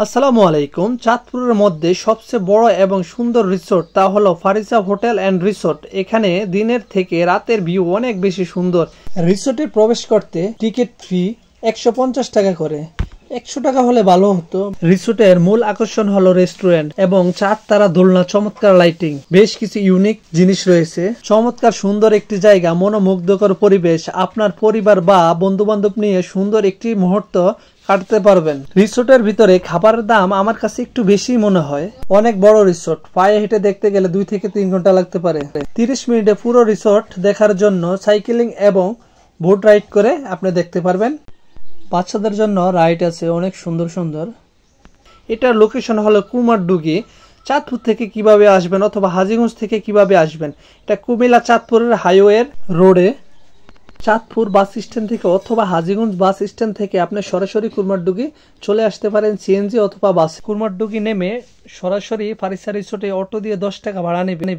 আসসালামু আলাইকুম। চাঁদপুরের মধ্যে সবচেয়ে বড় এবং সুন্দর রিসোর্ট তা হলো ফারিসা হোটেল অ্যান্ড রিসোর্ট। এখানে দিনের থেকে রাতের ভিউ অনেক বেশি সুন্দর। রিসোর্টে প্রবেশ করতে টিকিট ফি 150 টাকা করে। 100 টাকা হলে ভালো হতো। রিসোর্টের মূল আকর্ষণ হলো রেস্টুরেন্ট এবং 4 তারা দোলনা, চমৎকার লাইটিং, বেশ কিছু ইউনিক জিনিস রয়েছে। চমৎকার সুন্দর একটি জায়গা, মনোমুগ্ধকর পরিবেশ। আপনার পরিবার বা বন্ধু বান্ধব নিয়ে সুন্দর একটি মুহূর্ত কাটতে পারবেন। রিসোর্টের ভিতরে খাবারের দাম আমার কাছে একটু বেশি মনে হয়। অনেক বড় রিসোর্ট, পায়ে হেঁটে দেখতে গেলে 2 থেকে 3 ঘন্টা লাগতে পারে। 30 মিনিটে পুরো রিসোর্ট দেখার জন্য সাইকেলিং এবং বোট রাইড করে আপনি দেখতে পারবেন। বাচ্চাদের জন্য রাইড আছে অনেক সুন্দর সুন্দর। এটার লোকেশন হলো কুমারডুগি। চাঁদপুর থেকে কিভাবে আসবেন অথবা হাজীগঞ্জ থেকে কিভাবে আসবেন, এটা কুমিল্লা চাঁদপুরের হাইওয়ের রোডে। চাঁদপুর বাস স্ট্যান্ড থেকে অথবা হাজীগঞ্জ বাস স্ট্যান্ড থেকে আপনি সরাসরি কুমারডুগি চলে আসতে পারেন সিএনজি অথবা বাস। কুমারডুগি নেমে সরাসরি ফারিসা রিসোর্টে অটো দিয়ে 10 টাকা ভাড়া নেবেন।